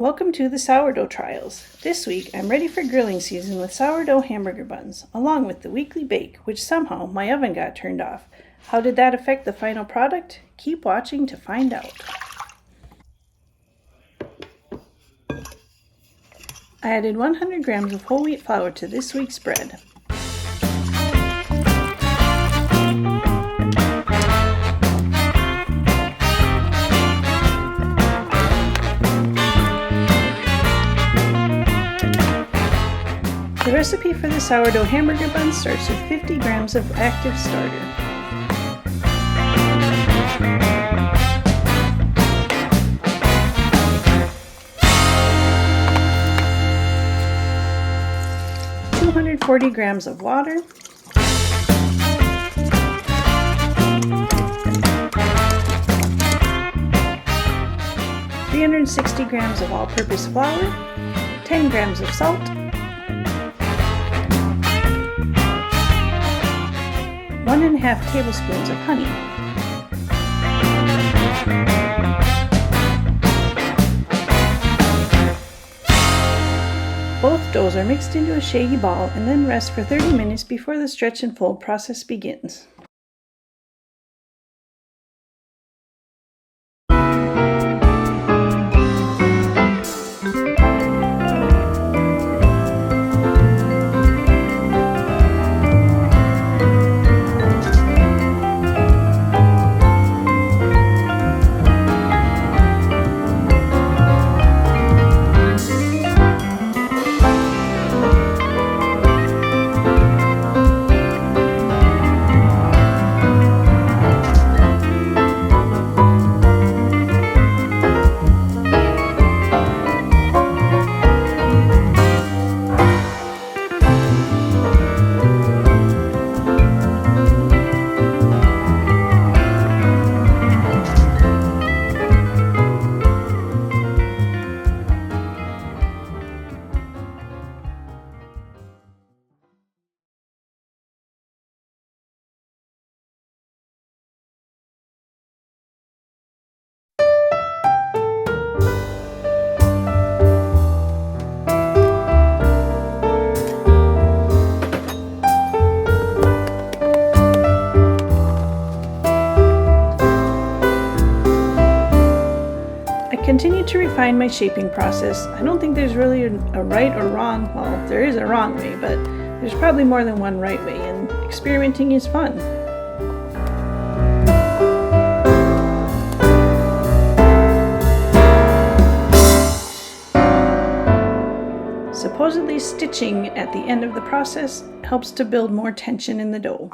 Welcome to the sourdough trials. This week I'm ready for grilling season with sourdough hamburger buns, along with the weekly bake, which somehow my oven got turned off. How did that affect the final product? Keep watching to find out. I added 100 grams of whole wheat flour to this week's bread. The recipe for the sourdough hamburger bun starts with 50 grams of active starter. $240 grams of water, 360 grams of all-purpose flour, 10 grams of salt, 1.5 tablespoons of honey, both doughs are mixed into a shaggy ball and then rest for 30 minutes before the stretch and fold process begins. Continue to refine my shaping process. I don't think there's really a right or wrong. Well, there is a wrong way, but there's probably more than one right way, and experimenting is fun. Supposedly stitching at the end of the process helps to build more tension in the dough.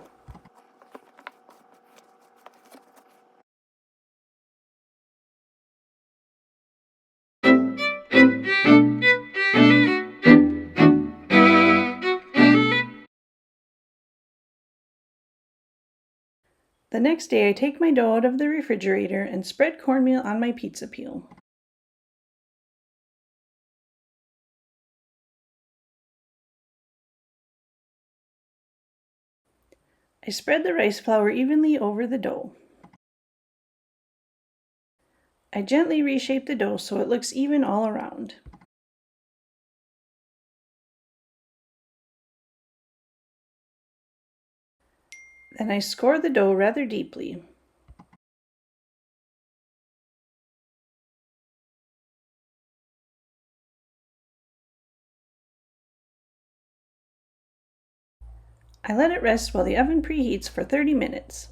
The next day, I take my dough out of the refrigerator and spread cornmeal on my pizza peel. I spread the rice flour evenly over the dough. I gently reshape the dough so it looks even all around. Then I score the dough rather deeply. I let it rest while the oven preheats for 30 minutes.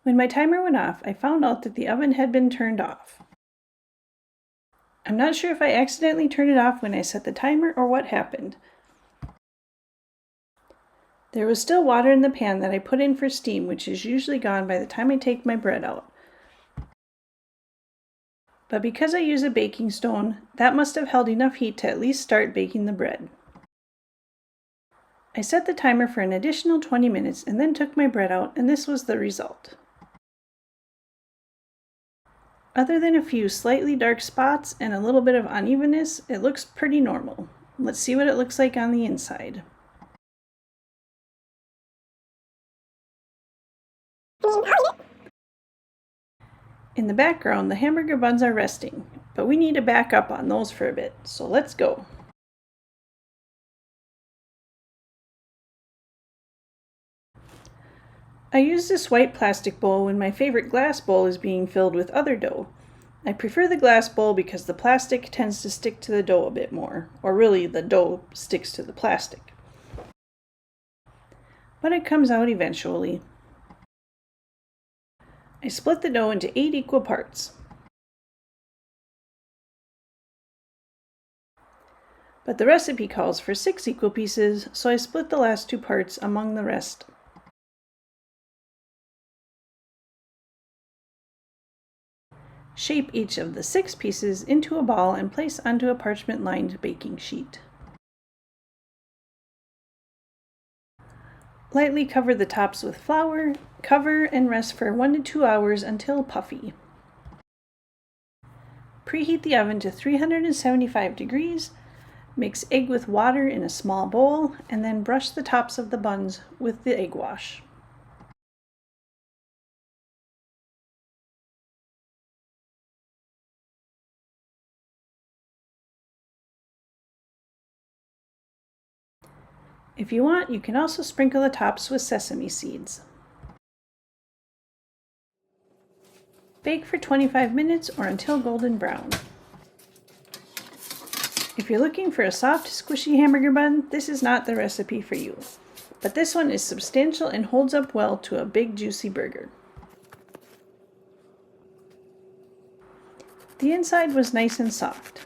When my timer went off, I found out that the oven had been turned off. I'm not sure if I accidentally turned it off when I set the timer or what happened. There was still water in the pan that I put in for steam, which is usually gone by the time I take my bread out. But because I use a baking stone, that must have held enough heat to at least start baking the bread. I set the timer for an additional 20 minutes and then took my bread out, and this was the result. Other than a few slightly dark spots and a little bit of unevenness, it looks pretty normal. Let's see what it looks like on the inside. In the background, the hamburger buns are resting, but we need to back up on those for a bit, so let's go. I use this white plastic bowl when my favorite glass bowl is being filled with other dough. I prefer the glass bowl because the plastic tends to stick to the dough a bit more, or really the dough sticks to the plastic. But it comes out eventually. I split the dough into 8 equal parts. But the recipe calls for 6 equal pieces, so I split the last 2 parts among the rest. Shape each of the 6 pieces into a ball and place onto a parchment-lined baking sheet. Lightly cover the tops with flour, cover and rest for 1 to 2 hours until puffy. Preheat the oven to 375 degrees, mix egg with water in a small bowl, and then brush the tops of the buns with the egg wash. If you want, you can also sprinkle the tops with sesame seeds. Bake for 25 minutes or until golden brown. If you're looking for a soft, squishy hamburger bun, this is not the recipe for you. But this one is substantial and holds up well to a big, juicy burger. The inside was nice and soft.